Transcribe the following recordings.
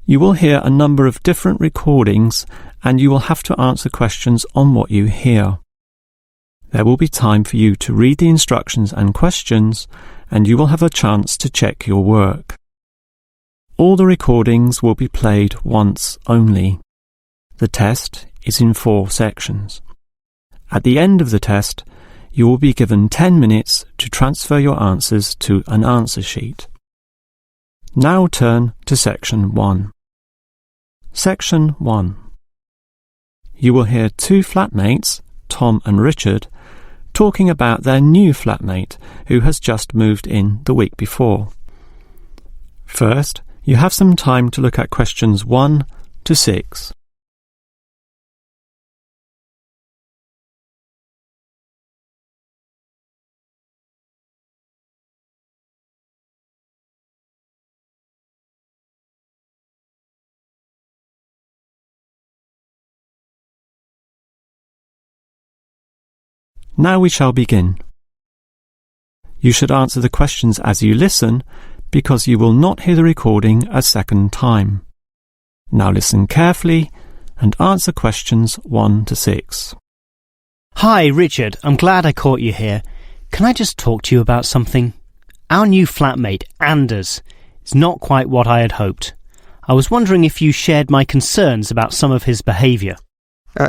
You will hear a number of different recordings and you will have to answer questions on what you hear. There will be time for you to read the instructions and questions and you will have a chance to check your work. All the recordings will be played once only. The test is in 4 sections. At the end of the test, you will be given 10 minutes to transfer your answers to an answer sheet. Now turn to Section 1. Section 1. You will hear 2 flatmates, Tom and Richard, talking about their new flatmate who has just moved in the week before. First, you have some time to look at questions 1 to 6. Now we shall begin. You should answer the questions as you listen, because you will not hear the recording a second time. Now listen carefully and answer questions 1 to 6. Hi, Richard. I'm glad I caught you here. Can I just talk to you about something? Our new flatmate, Anders, is not quite what I had hoped. I was wondering if you shared my concerns about some of his behaviour.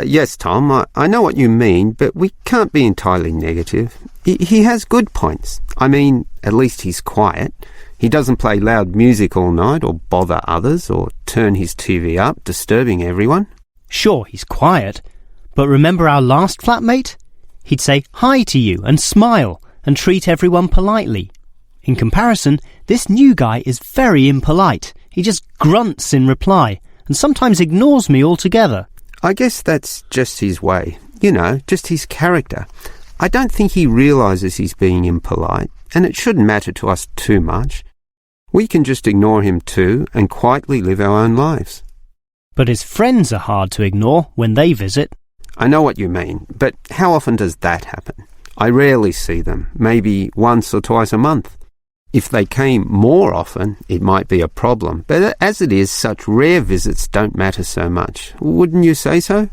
Yes, Tom, I know what you mean, but we can't be entirely negative. He has good points. I mean, at least he's quiet. He doesn't play loud music all night or bother others or turn his TV up, disturbing everyone. Sure, he's quiet, but remember our last flatmate? He'd say hi to you and smile and treat everyone politely. In comparison, this new guy is very impolite. He just grunts in reply and sometimes ignores me altogether. I guess that's just his way, just his character. I don't think he realises he's being impolite, and it shouldn't matter to us too much. We can just ignore him too and quietly live our own lives. But his friends are hard to ignore when they visit. I know what you mean, but how often does that happen? I rarely see them, maybe once or twice a month. If they came more often, it might be a problem, but as it is, such rare visits don't matter so much. Wouldn't you say so?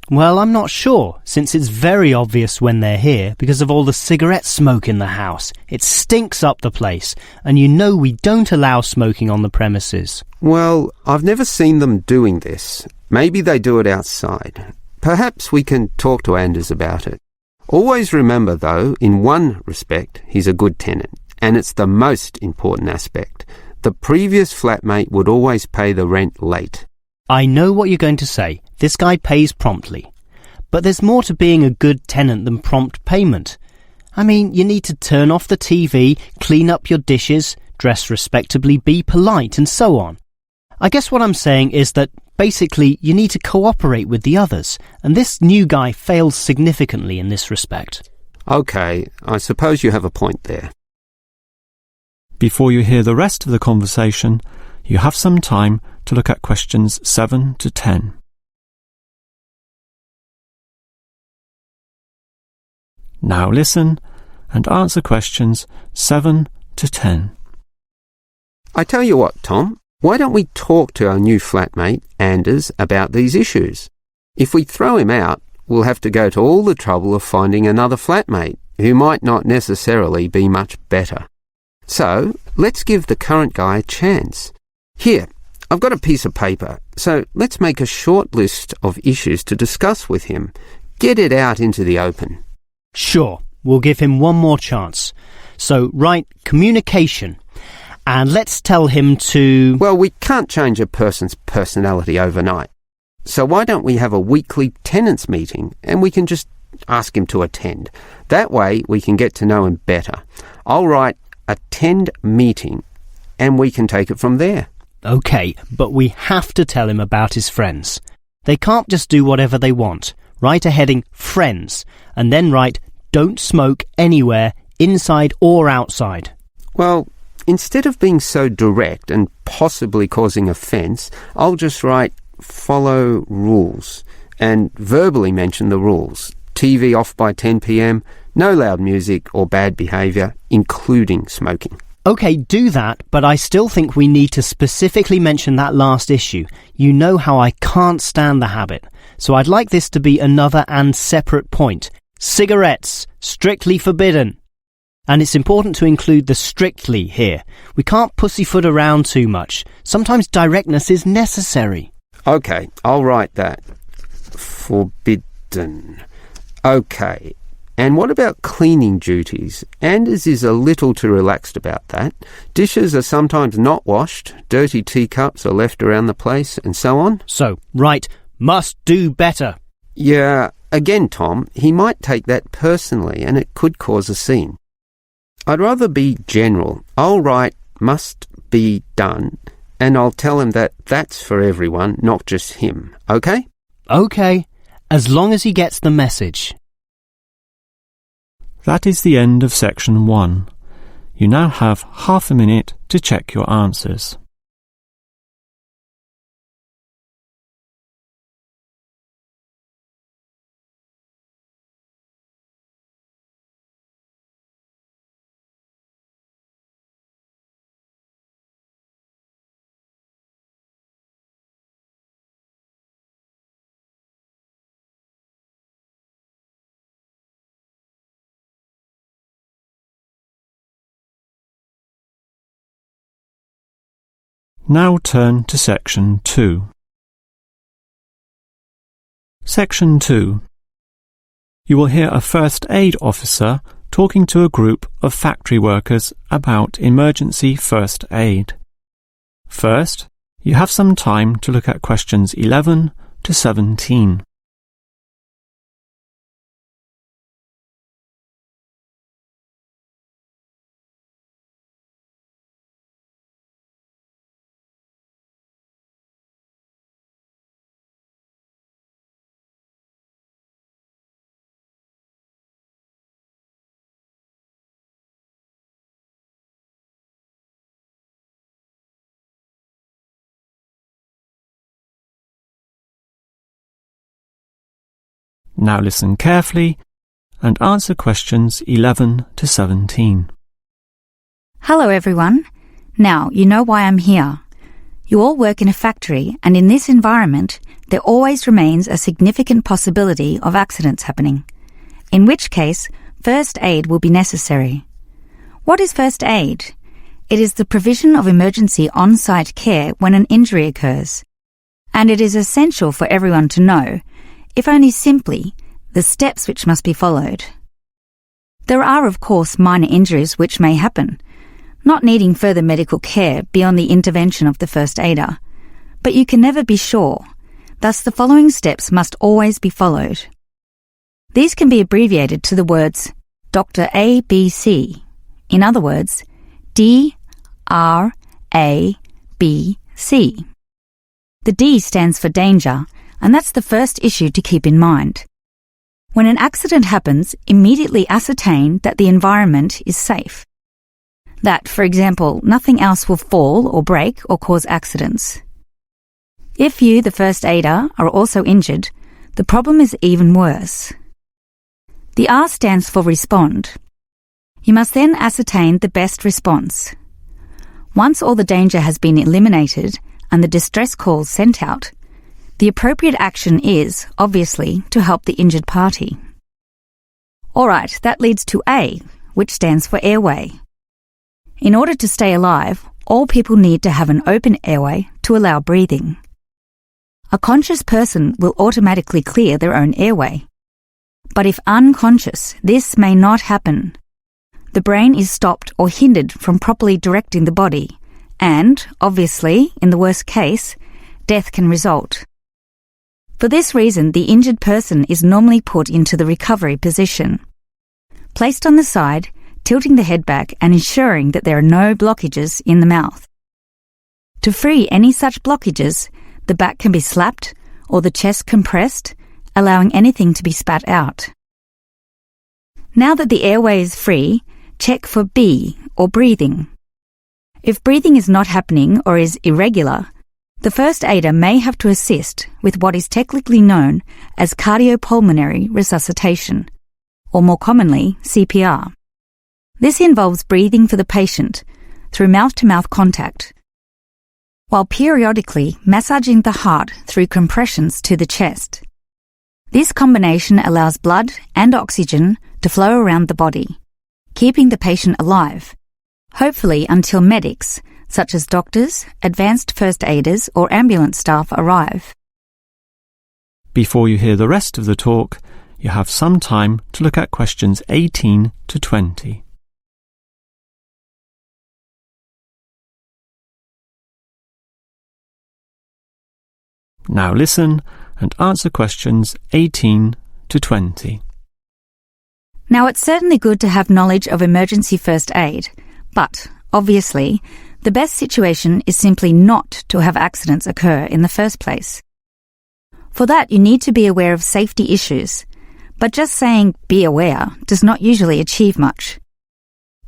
Well, I'm not sure, since it's very obvious when they're here because of all the cigarette smoke in the house. It stinks up the place, and we don't allow smoking on the premises. Well, I've never seen them doing this. Maybe they do it outside. Perhaps we can talk to Anders about it. Always remember, though, in one respect, he's a good tenant. And it's the most important aspect. The previous flatmate would always pay the rent late. I know what you're going to say. This guy pays promptly. But there's more to being a good tenant than prompt payment. I mean, you need to turn off the TV, clean up your dishes, dress respectably, be polite, and so on. I guess what I'm saying is that basically you need to cooperate with the others, and this new guy fails significantly in this respect. Okay, I suppose you have a point there. Before you hear the rest of the conversation, you have some time to look at questions 7 to 10. Now listen and answer questions 7 to 10. I tell you what, Tom, why don't we talk to our new flatmate, Anders, about these issues? If we throw him out, we'll have to go to all the trouble of finding another flatmate who might not necessarily be much better. So, let's give the current guy a chance. Here, I've got a piece of paper, so let's make a short list of issues to discuss with him. Get it out into the open. Sure, we'll give him one more chance. So, write communication, and let's tell him to... Well, we can't change a person's personality overnight. So why don't we have a weekly tenants meeting, and we can just ask him to attend. That way, we can get to know him better. I'll write attend meeting, and we can take it from there. OK, but we have to tell him about his friends. They can't just do whatever they want. Write a heading friends, and then write don't smoke anywhere, inside or outside. Well, instead of being so direct and possibly causing offence, I'll just write follow rules and verbally mention the rules. TV off by 10 p.m, no loud music or bad behaviour, including smoking. OK, do that, but I still think we need to specifically mention that last issue. You know how I can't stand the habit, so I'd like this to be another and separate point. Cigarettes, strictly forbidden. And it's important to include the strictly here. We can't pussyfoot around too much. Sometimes directness is necessary. OK, I'll write that. Forbidden. OK. And what about cleaning duties? Anders is a little too relaxed about that. Dishes are sometimes not washed, dirty teacups are left around the place, and so on. So, right, must do better. Yeah, again, Tom, he might take that personally and it could cause a scene. I'd rather be general. I'll write must be done and I'll tell him that that's for everyone, not just him. OK? OK, as long as he gets the message. That is the end of section 1. You now have half a minute to check your answers. Now turn to section 2. Section 2. You will hear a first aid officer talking to a group of factory workers about emergency first aid. First, you have some time to look at questions 11 to 17. Now listen carefully and answer questions 11 to 17. Hello everyone. Now you know why I'm here. You all work in a factory and in this environment there always remains a significant possibility of accidents happening, in which case first aid will be necessary. What is first aid? It is the provision of emergency on-site care when an injury occurs, and it is essential for everyone to know, if only simply, the steps which must be followed. There are, of course, minor injuries which may happen, not needing further medical care beyond the intervention of the first aider, but you can never be sure, thus the following steps must always be followed. These can be abbreviated to the words Dr. A, B, C, in other words, D, R, A, B, C. The D stands for danger, and that's the first issue to keep in mind. When an accident happens, immediately ascertain that the environment is safe. That, for example, nothing else will fall or break or cause accidents. If you, the first aider, are also injured, the problem is even worse. The R stands for respond. You must then ascertain the best response. Once all the danger has been eliminated and the distress calls sent out, the appropriate action is, obviously, to help the injured party. Alright, that leads to A, which stands for airway. In order to stay alive, all people need to have an open airway to allow breathing. A conscious person will automatically clear their own airway. But if unconscious, this may not happen. The brain is stopped or hindered from properly directing the body, and, obviously, in the worst case, death can result. For this reason, the injured person is normally put into the recovery position. Placed on the side, tilting the head back and ensuring that there are no blockages in the mouth. To free any such blockages, the back can be slapped or the chest compressed, allowing anything to be spat out. Now that the airway is free, check for B, or breathing. If breathing is not happening or is irregular, The first aider may have to assist with what is technically known as Cardiopulmonary Resuscitation, or more commonly, CPR. This involves breathing for the patient through mouth-to-mouth contact, while periodically massaging the heart through compressions to the chest. This combination allows blood and oxygen to flow around the body, keeping the patient alive, hopefully until medics, such as doctors, advanced first aiders, or ambulance staff arrive. Before you hear the rest of the talk, you have some time to look at questions 18 to 20. Now listen and answer questions 18 to 20. Now, it's certainly good to have knowledge of emergency first aid, but, obviously, the best situation is simply not to have accidents occur in the first place. For that, you need to be aware of safety issues, but just saying "be aware" does not usually achieve much.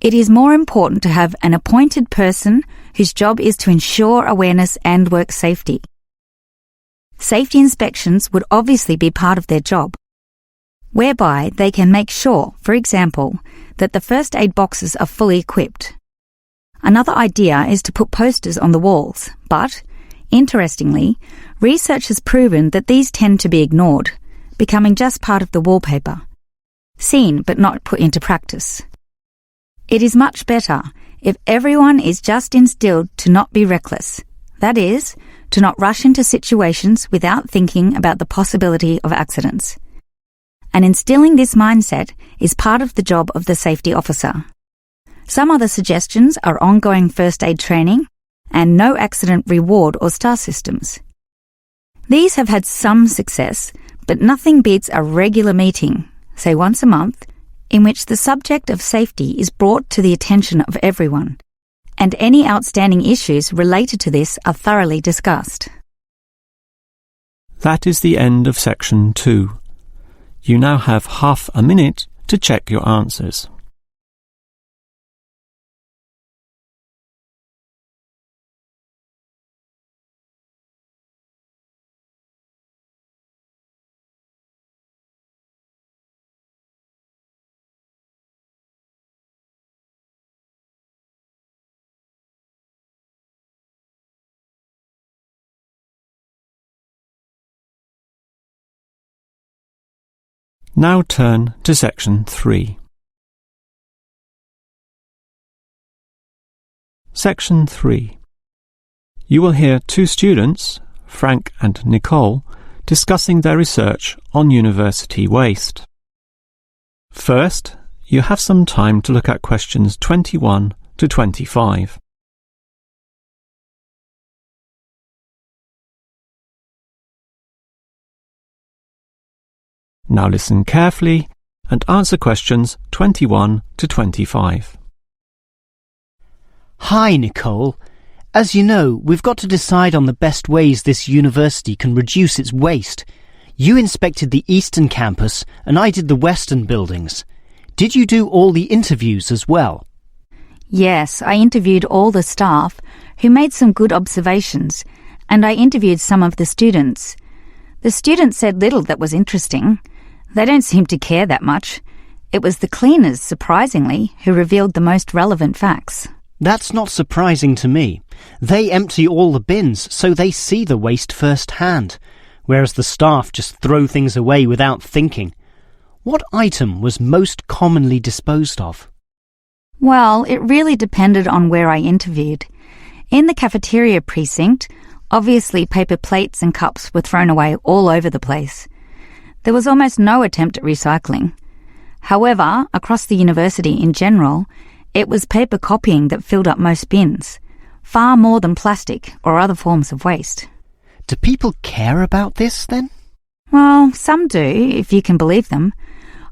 It is more important to have an appointed person whose job is to ensure awareness and work safety. Safety inspections would obviously be part of their job, whereby they can make sure, for example, that the first aid boxes are fully equipped. Another idea is to put posters on the walls, but, interestingly, research has proven that these tend to be ignored, becoming just part of the wallpaper, seen but not put into practice. It is much better if everyone is just instilled to not be reckless, that is, to not rush into situations without thinking about the possibility of accidents. And instilling this mindset is part of the job of the safety officer. Some other suggestions are ongoing first aid training and no accident reward or star systems. These have had some success, but nothing beats a regular meeting, say once a month, in which the subject of safety is brought to the attention of everyone, and any outstanding issues related to this are thoroughly discussed. That is the end of section 2. You now have half a minute to check your answers. Now turn to section 3. Section 3. You will hear two students, Frank and Nicole, discussing their research on university waste. First, you have some time to look at questions 21 to 25. Now listen carefully and answer questions 21 to 25. Hi, Nicole. As you know, we've got to decide on the best ways this university can reduce its waste. You inspected the eastern campus and I did the western buildings. Did you do all the interviews as well? Yes, I interviewed all the staff who made some good observations, and I interviewed some of the students. The students said little that was interesting. They don't seem to care that much. It was the cleaners, surprisingly, who revealed the most relevant facts. That's not surprising to me. They empty all the bins, so they see the waste firsthand, whereas the staff just throw things away without thinking. What item was most commonly disposed of? Well, it really depended on where I interviewed. In the cafeteria precinct, obviously paper plates and cups were thrown away all over the place. There was almost no attempt at recycling. However, across the university in general, it was paper copying that filled up most bins, far more than plastic or other forms of waste. Do people care about this, then? Well, some do, if you can believe them.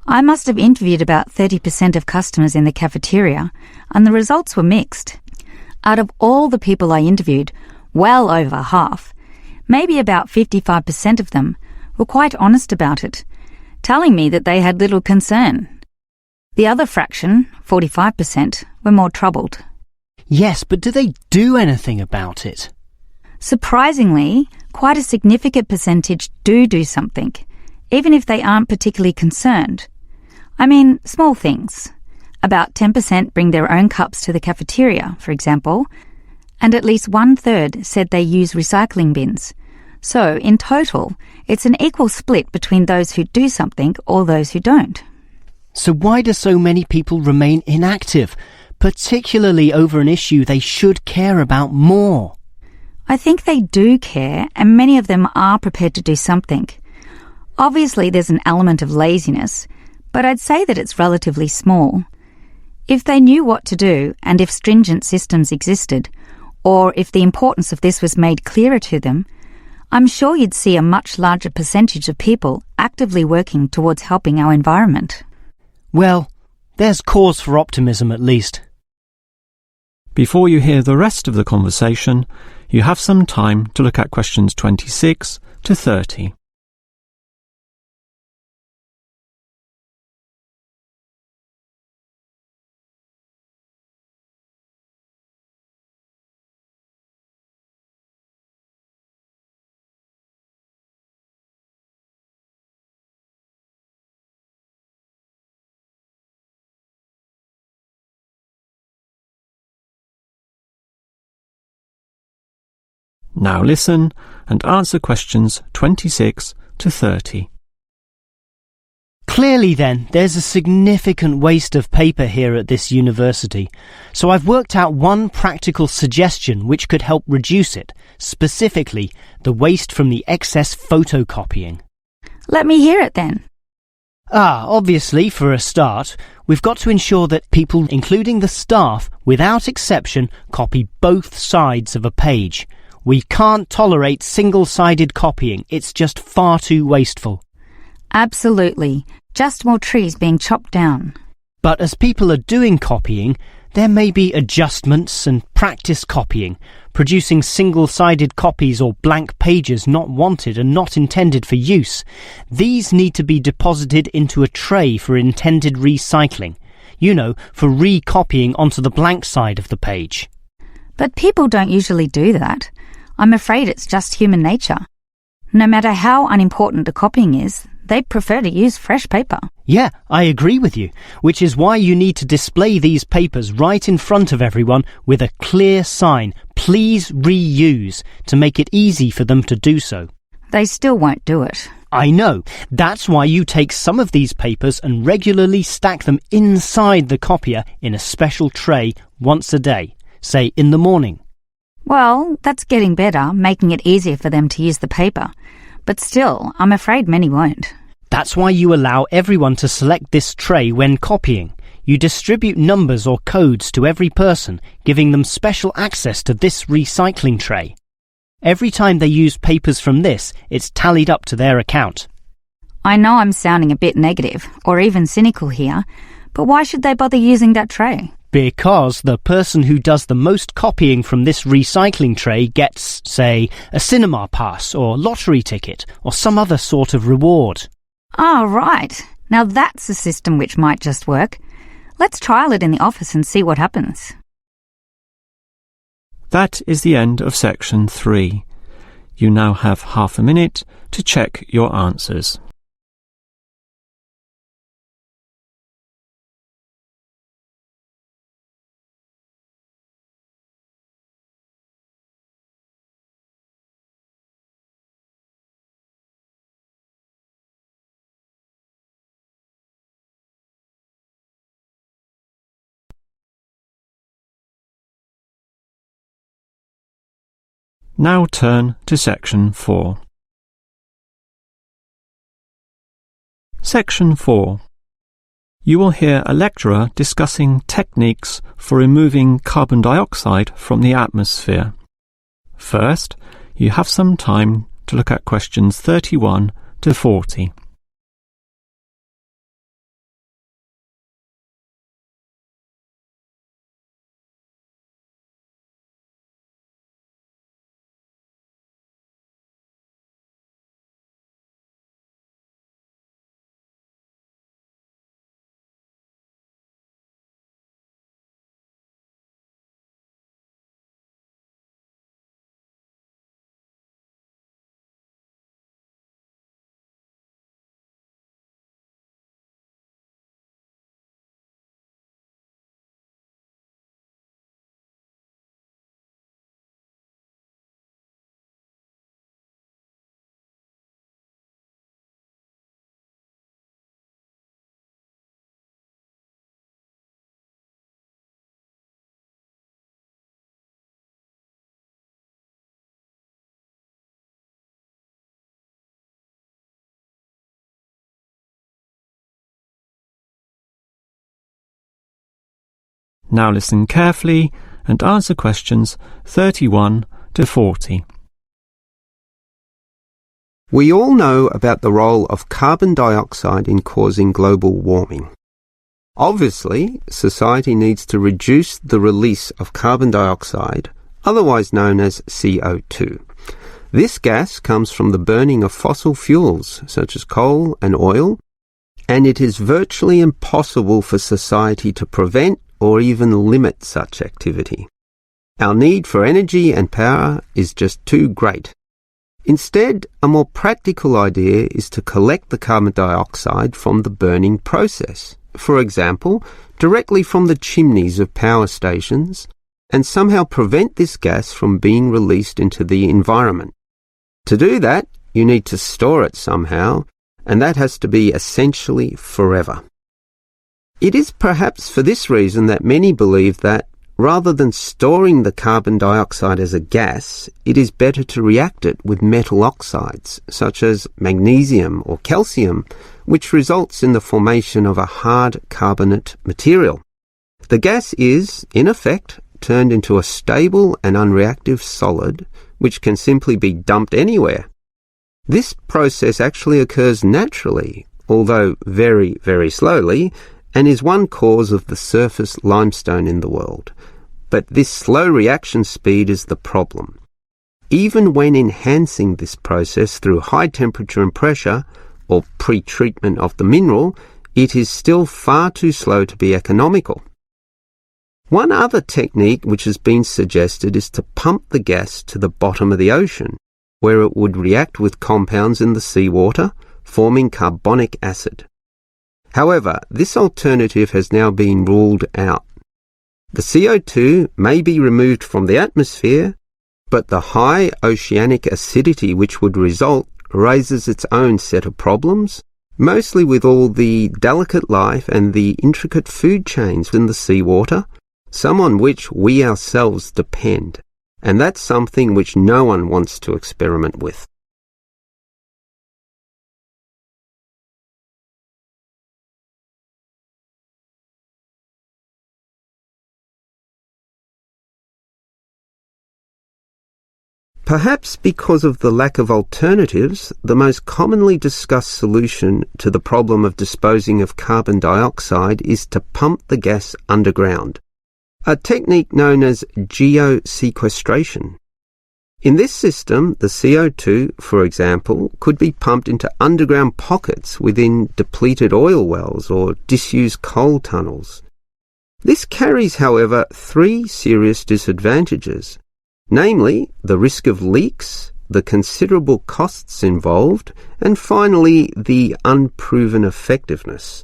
I must have interviewed about 30% of customers in the cafeteria, and the results were mixed. Out of all the people I interviewed, well over half, maybe about 55% of them, were quite honest about it, telling me that they had little concern. The other fraction, 45%, were more troubled. Yes, but do they do anything about it? Surprisingly, quite a significant percentage do something, even if they aren't particularly concerned. I mean, small things. About 10% bring their own cups to the cafeteria, for example, and at least 1/3 said they use recycling bins. So, in total, it's an equal split between those who do something or those who don't. So why do so many people remain inactive, particularly over an issue they should care about more? I think they do care, and many of them are prepared to do something. Obviously, there's an element of laziness, but I'd say that it's relatively small. If they knew what to do, and if stringent systems existed, or if the importance of this was made clearer to them, I'm sure you'd see a much larger percentage of people actively working towards helping our environment. Well, there's cause for optimism at least. Before you hear the rest of the conversation, you have some time to look at questions 26 to 30. Now listen and answer questions 26 to 30. Clearly then, there's a significant waste of paper here at this university, so I've worked out one practical suggestion which could help reduce it, specifically the waste from the excess photocopying. Let me hear it then. Obviously, for a start, we've got to ensure that people, including the staff, without exception, copy both sides of a page. We can't tolerate single-sided copying. It's just far too wasteful. Absolutely. Just more trees being chopped down. But as people are doing copying, there may be adjustments and practice copying, producing single-sided copies or blank pages not wanted and not intended for use. These need to be deposited into a tray for intended recycling. You know, for recopying onto the blank side of the page. But people don't usually do that. I'm afraid it's just human nature. No matter how unimportant the copying is, they prefer to use fresh paper. Yeah, I agree with you, which is why you need to display these papers right in front of everyone with a clear sign, "Please reuse," to make it easy for them to do so. They still won't do it. I know. That's why you take some of these papers and regularly stack them inside the copier in a special tray once a day, say in the morning. Well, that's getting better, making it easier for them to use the paper. But still, I'm afraid many won't. That's why you allow everyone to select this tray when copying. You distribute numbers or codes to every person, giving them special access to this recycling tray. Every time they use papers from this, it's tallied up to their account. I know I'm sounding a bit negative, or even cynical here, but why should they bother using that tray? Because the person who does the most copying from this recycling tray gets, say, a cinema pass or lottery ticket or some other sort of reward. Ah, right. Now that's a system which might just work. Let's trial it in the office and see what happens. That is the end of section 3. You now have half a minute to check your answers. Now turn to section 4. Section 4. You will hear a lecturer discussing techniques for removing carbon dioxide from the atmosphere. First, you have some time to look at questions 31 to 40. Now listen carefully and answer questions 31 to 40. We all know about the role of carbon dioxide in causing global warming. Obviously, society needs to reduce the release of carbon dioxide, otherwise known as CO2. This gas comes from the burning of fossil fuels, such as coal and oil, and it is virtually impossible for society to prevent or even limit such activity. Our need for energy and power is just too great. Instead, a more practical idea is to collect the carbon dioxide from the burning process, for example, directly from the chimneys of power stations, and somehow prevent this gas from being released into the environment. To do that, you need to store it somehow, and that has to be essentially forever. It is perhaps for this reason that many believe that, rather than storing the carbon dioxide as a gas, it is better to react it with metal oxides, such as magnesium or calcium, which results in the formation of a hard carbonate material. The gas is, in effect, turned into a stable and unreactive solid, which can simply be dumped anywhere. This process actually occurs naturally, although very, very slowly, and is one cause of the surface limestone in the world. But this slow reaction speed is the problem. Even when enhancing this process through high temperature and pressure, or pre-treatment of the mineral, it is still far too slow to be economical. One other technique which has been suggested is to pump the gas to the bottom of the ocean, where it would react with compounds in the seawater, forming carbonic acid. However, this alternative has now been ruled out. The CO2 may be removed from the atmosphere, but the high oceanic acidity which would result raises its own set of problems, mostly with all the delicate life and the intricate food chains in the seawater, some on which we ourselves depend, and that's something which no one wants to experiment with. Perhaps because of the lack of alternatives, the most commonly discussed solution to the problem of disposing of carbon dioxide is to pump the gas underground, a technique known as geosequestration. In this system, the CO2, for example, could be pumped into underground pockets within depleted oil wells or disused coal tunnels. This carries, however, three serious disadvantages. Namely, the risk of leaks, the considerable costs involved, and finally, the unproven effectiveness.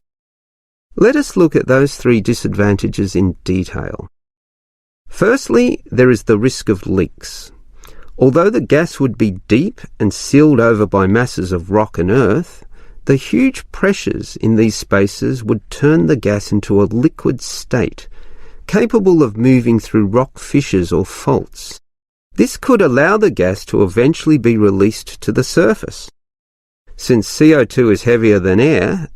Let us look at those three disadvantages in detail. Firstly, there is the risk of leaks. Although the gas would be deep and sealed over by masses of rock and earth, the huge pressures in these spaces would turn the gas into a liquid state, capable of moving through rock fissures or faults. This could allow the gas to eventually be released to the surface. Since CO2 is heavier than air,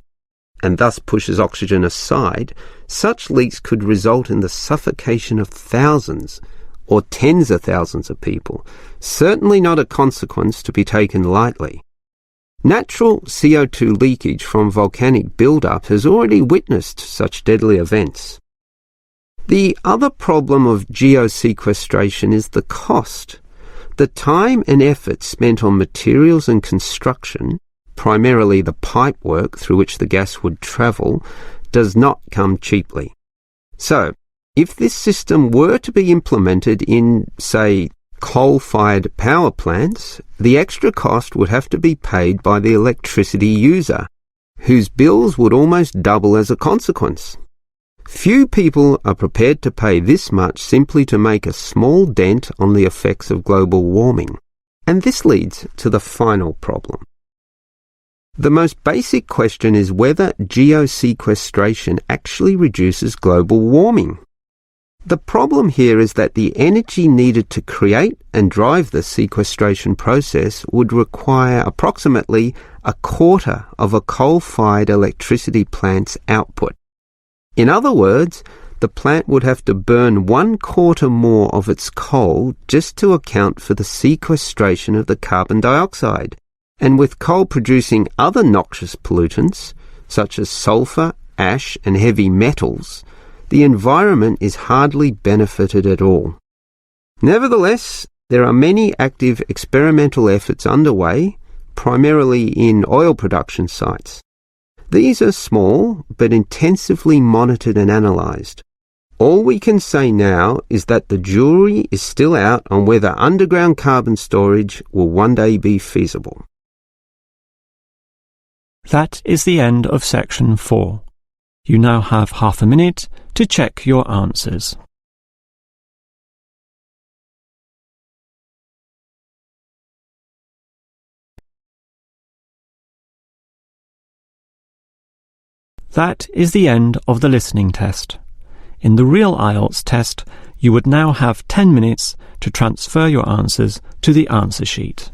and thus pushes oxygen aside, such leaks could result in the suffocation of thousands or tens of thousands of people, certainly not a consequence to be taken lightly. Natural CO2 leakage from volcanic buildup has already witnessed such deadly events. The other problem of geosequestration is the cost. The time and effort spent on materials and construction, primarily the pipework through which the gas would travel, does not come cheaply. So, if this system were to be implemented in, say, coal-fired power plants, the extra cost would have to be paid by the electricity user, whose bills would almost double as a consequence. Few people are prepared to pay this much simply to make a small dent on the effects of global warming. And this leads to the final problem. The most basic question is whether geosequestration actually reduces global warming. The problem here is that the energy needed to create and drive the sequestration process would require approximately a quarter of a coal-fired electricity plant's output. In other words, the plant would have to burn 1/4 more of its coal just to account for the sequestration of the carbon dioxide. And with coal producing other noxious pollutants, such as sulfur, ash and heavy metals, the environment is hardly benefited at all. Nevertheless, there are many active experimental efforts underway, primarily in oil production sites. These are small, but intensively monitored and analysed. All we can say now is that the jury is still out on whether underground carbon storage will one day be feasible. That is the end of section 4. You now have half a minute to check your answers. That is the end of the listening test. In the real IELTS test, you would now have 10 minutes to transfer your answers to the answer sheet.